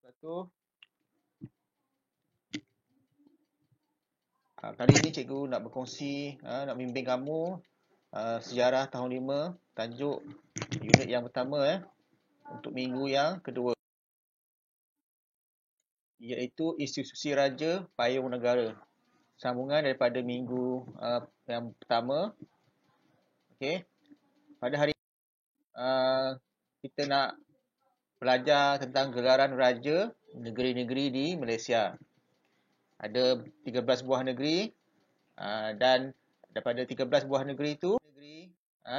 Satu. Kali ini cikgu nak berkongsi, nak bimbing kamu sejarah tahun 5, tajuk unit yang pertama untuk minggu yang kedua, iaitu institusi raja payung negara. Sambungan daripada minggu yang pertama. Okey. Pada hari ini kita nak belajar tentang gelaran raja negeri-negeri di Malaysia. Ada 13 buah negeri dan daripada 13 buah negeri itu, negeri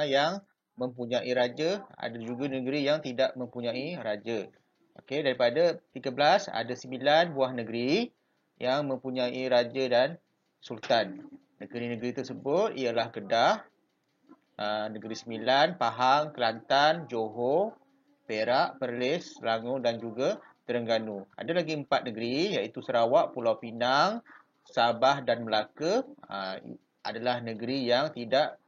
yang mempunyai raja, ada juga negeri yang tidak mempunyai raja. Okey, daripada 13 ada 9 buah negeri yang mempunyai raja dan sultan. Negeri-negeri tersebut ialah Kedah, Negeri Sembilan, Pahang, Kelantan, Johor, Perak, Perlis, Selangor dan juga Terengganu. Ada lagi 4 negeri iaitu Sarawak, Pulau Pinang, Sabah dan Melaka adalah negeri yang tidak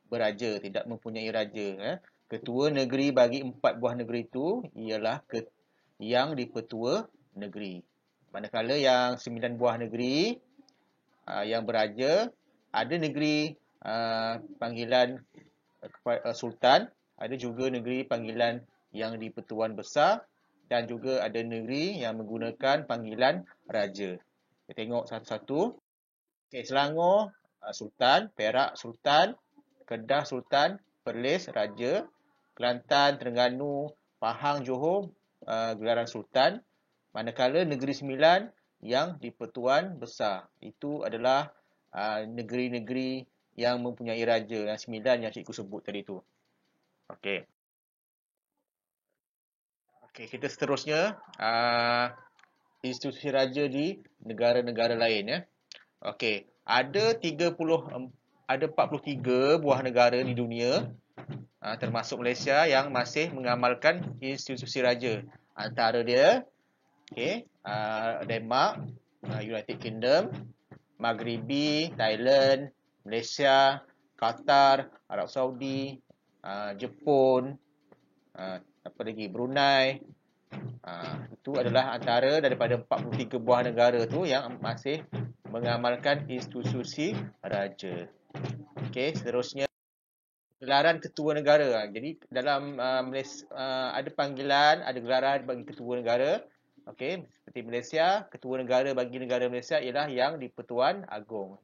beraja, tidak mempunyai raja. Ketua negeri bagi 4 buah negeri itu ialah yang dipertua negeri. Manakala yang 9 buah negeri yang beraja, ada negeri panggilan sultan, ada juga negeri panggilan yang di-Pertuan Besar dan juga ada negeri yang menggunakan panggilan raja. Kita tengok satu-satu. Okey, Selangor sultan, Perak sultan, Kedah sultan, Perlis raja, Kelantan, Terengganu, Pahang, Johor gelaran sultan. Manakala Negeri Sembilan yang di-Pertuan Besar, itu adalah negeri-negeri yang mempunyai raja, yang 9 yang cikgu sebut tadi tu. Okey. Okey, kita seterusnya institusi raja di negara-negara lain Okey, ada 43 buah negara di dunia termasuk Malaysia yang masih mengamalkan institusi raja. Antara dia Denmark, United Kingdom, Maghribi, Thailand, Malaysia, Qatar, Arab Saudi, Jepun, apa lagi, Brunei. Itu adalah antara daripada 43 buah negara tu yang masih mengamalkan institusi raja. Okey, seterusnya gelaran ketua negara. Jadi dalam Malaysia ada panggilan, ada gelaran bagi ketua negara. Okey, seperti Malaysia, ketua negara bagi negara Malaysia ialah yang di-Pertuan Agong.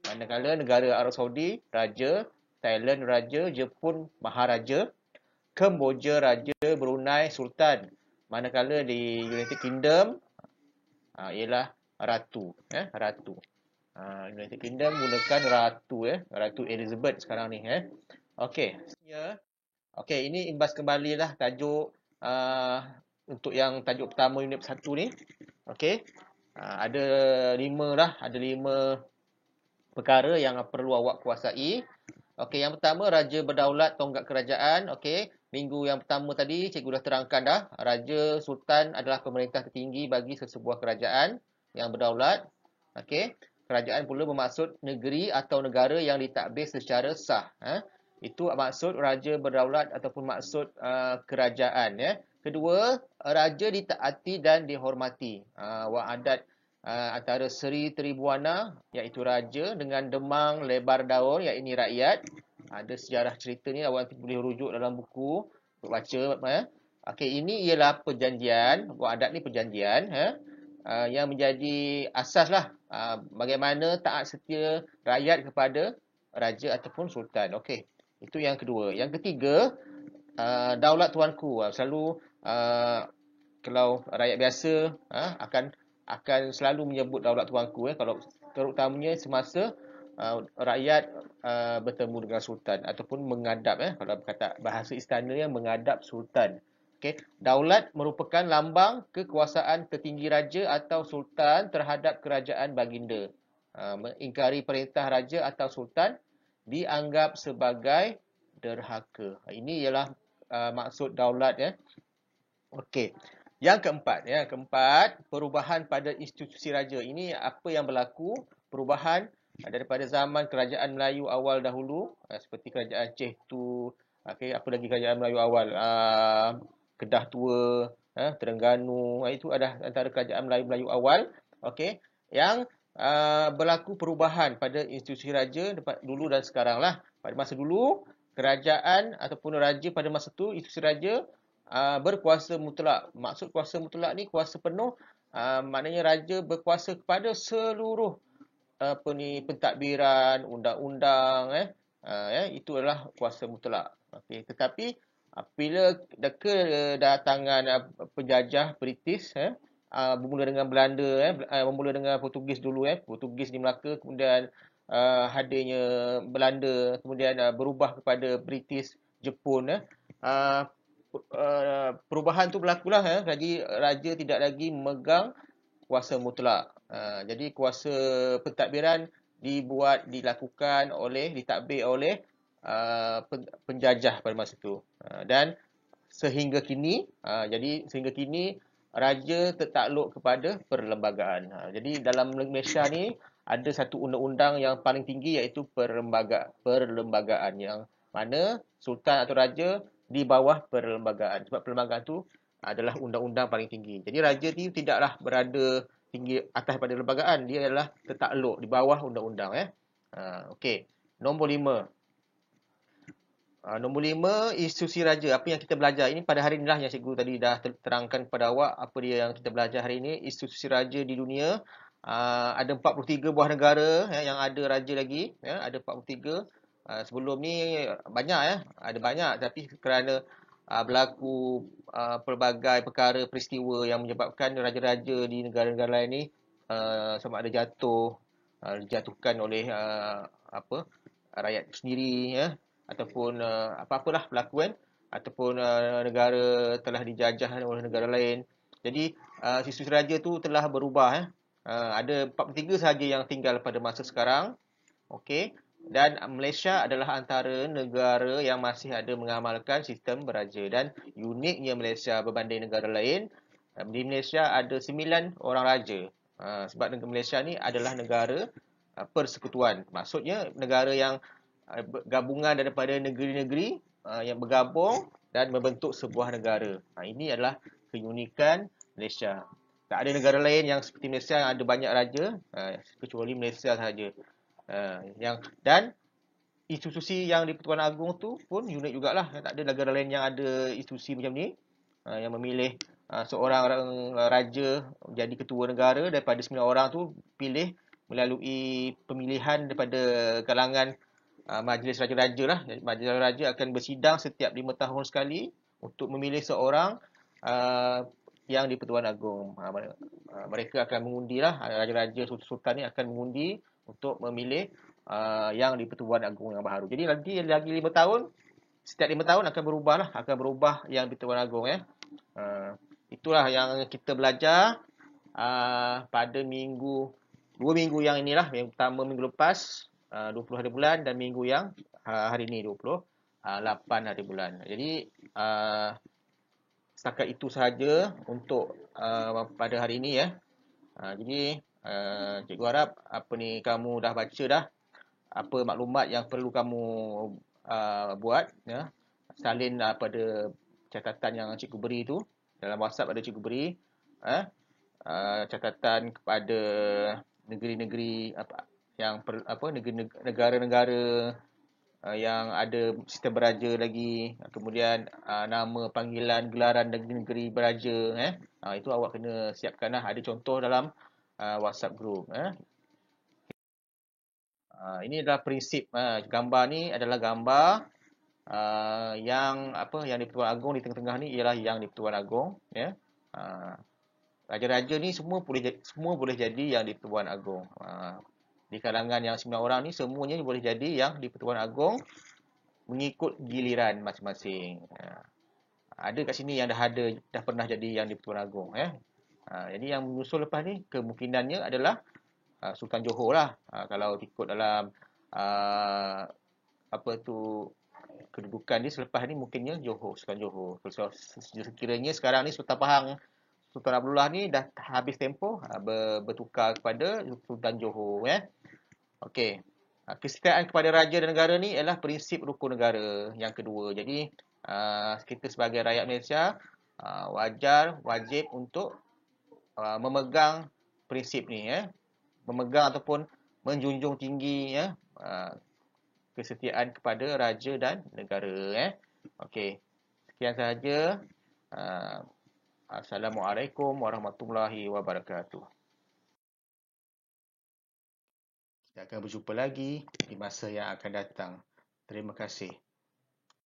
Manakala negara Arab Saudi, raja, Thailand raja, Jepun maharaja, Kemboja raja, Brunei sultan. Manakala di United Kingdom ialah ratu, ratu. United Kingdom gunakan ratu, Ratu Elizabeth sekarang ni, Okey. Okey, ini imbas kembalilah tajuk untuk yang tajuk pertama unit 1 ni. Okey. Ada 5 perkara yang perlu awak kuasai. Okey, yang pertama raja berdaulat tonggak kerajaan. Okey, minggu yang pertama tadi cikgu dah terangkan dah. Raja sultan adalah pemerintah tertinggi bagi sesebuah kerajaan yang berdaulat. Okey, kerajaan pula bermaksud negeri atau negara yang ditadbir secara sah. Itu maksud raja berdaulat ataupun maksud kerajaan. Kedua, raja ditaati dan dihormati. Wa'adat antara Seri Tribuana iaitu raja dengan Demang Lebar Daun iaitu rakyat. Ada sejarah cerita ni awak nanti boleh rujuk dalam buku untuk baca. Okey, ini ialah perjanjian, wa'adat ni perjanjian yang menjadi asaslah bagaimana taat setia rakyat kepada raja ataupun sultan. Okey, itu yang kedua. Yang ketiga, daulat tuanku. Selalu kalau rakyat biasa akan selalu menyebut daulat tuanku kalau terutamanya semasa rakyat bertemu dengan sultan ataupun menghadap kalau kata bahasa istananya menghadap sultan. Okey, daulat merupakan lambang kekuasaan tertinggi raja atau sultan terhadap kerajaan baginda. Mengingkari perintah raja atau sultan dianggap sebagai derhaka. Ini ialah maksud daulat Okey. Yang keempat, perubahan pada institusi raja. Ini apa yang berlaku, perubahan daripada zaman kerajaan Melayu awal dahulu, seperti kerajaan Aceh tu, apa lagi kerajaan Melayu awal, Kedah Tua, Terengganu, itu ada antara kerajaan Melayu-Melayu awal. Okey, yang berlaku perubahan pada institusi raja dulu dan sekarang lah. Pada masa dulu, kerajaan ataupun raja pada masa tu, institusi raja berkuasa mutlak. Maksud kuasa mutlak ni kuasa penuh, maknanya raja berkuasa kepada seluruh pentadbiran, undang-undang, itu adalah kuasa mutlak. Okey, tetapi bila kedatangan penjajah British, bermula dengan Belanda, bermula dengan Portugis dulu, Portugis di Melaka, kemudian hadirnya Belanda, kemudian berubah kepada British, Jepun, perubahan tu berlakulah, jadi raja tidak lagi memegang kuasa mutlak. Jadi kuasa pentadbiran ditadbir oleh penjajah pada masa itu. Dan sehingga kini, raja tertakluk kepada perlembagaan. Jadi dalam Malaysia ni ada satu undang-undang yang paling tinggi, iaitu perlembagaan, yang mana sultan atau raja di bawah perlembagaan. Sebab perlembagaan tu adalah undang-undang paling tinggi. Jadi raja ni tidaklah berada tinggi atas pada perlembagaan, dia adalah tertakluk di bawah undang-undang. Okey. Nombor 5. Nombor 5, institusi raja. Apa yang kita belajar ini pada hari inilah yang cikgu tadi dah terangkan kepada awak apa dia yang kita belajar hari ini. Institusi raja di dunia, ada 43 buah negara yang ada raja lagi, ada 43. Sebelum ni banyak, ada banyak, tapi kerana berlaku pelbagai perkara peristiwa yang menyebabkan raja-raja di negara-negara lain ni sama ada dijatuhkan oleh rakyat sendiri, ataupun apa-apalah berlaku, ataupun negara telah dijajah oleh negara lain. Jadi sistem raja tu telah berubah. Ada 43 sahaja yang tinggal pada masa sekarang. Okey, dan Malaysia adalah antara negara yang masih ada mengamalkan sistem beraja. Dan uniknya Malaysia berbanding negara lain, di Malaysia ada 9 orang raja. Sebab negara Malaysia ni adalah negara persekutuan. Maksudnya negara yang gabungan daripada negeri-negeri yang bergabung dan membentuk sebuah negara. Ini adalah keunikan Malaysia. Tak ada negara lain yang seperti Malaysia yang ada banyak raja, kecuali Malaysia sahaja. Dan institusi yang di Pertuan Agong tu pun unik jugalah. Tak ada negara lain yang ada institusi macam ni, yang memilih seorang raja jadi ketua negara. Daripada 9 orang tu pilih melalui pemilihan daripada kalangan Majlis Raja-Raja lah. Majlis Raja-Raja akan bersidang setiap 5 tahun sekali untuk memilih seorang yang di Pertuan Agong. Mereka akan mengundi lah. Raja-Raja Sultan ni akan mengundi untuk memilih yang di Pertuan Agong yang baru. Jadi nanti lagi 5 tahun, setiap 5 tahun akan berubah lah. Akan berubah yang di Pertuan Agong. Itulah yang kita belajar pada 2 minggu yang inilah. Yang pertama minggu lepas, 20 hari bulan, dan minggu yang hari ini 28 hari bulan. Jadi setakat itu sahaja untuk pada hari ini. Jadi cikgu harap kamu dah baca dah apa maklumat yang perlu kamu buat, salin pada catatan yang cikgu beri tu. Dalam WhatsApp ada cikgu beri catatan kepada negeri-negeri yang negara-negara yang ada sistem beraja lagi, kemudian nama, panggilan, gelaran negeri beraja, itu awak kena siapkanlah. Ada contoh dalam WhatsApp group. Ini adalah prinsip. Gambar ni adalah gambar yang di Pertuan Agong di tengah-tengah ni ialah yang di Pertuan Agong. Raja-raja ni semua boleh jadi yang di Pertuan Agong. Di kalangan yang 9 orang ni semuanya boleh jadi yang di Pertuan Agong mengikut giliran masing-masing. Ada kat sini yang dah pernah jadi yang di Pertuan Agong. Jadi yang menyusul lepas ni kemungkinannya adalah Sultan Johor lah. Kalau ikut dalam kedudukan dia selepas ni, mungkinnya Sultan Johor. Sekiranya sekarang ni Sultan Pahang, Sultan Abdullah ni dah habis tempoh bertukar kepada Sultan Johor. Okey. Kesetiaan kepada raja dan negara ni ialah prinsip rukun negara yang kedua. Jadi kita sebagai rakyat Malaysia wajib untuk memegang prinsip ni, memegang ataupun menjunjung tinggi kesetiaan kepada raja dan negara. Okey, sekian sahaja. Assalamualaikum warahmatullahi wabarakatuh. Kita akan berjumpa lagi di masa yang akan datang. Terima kasih.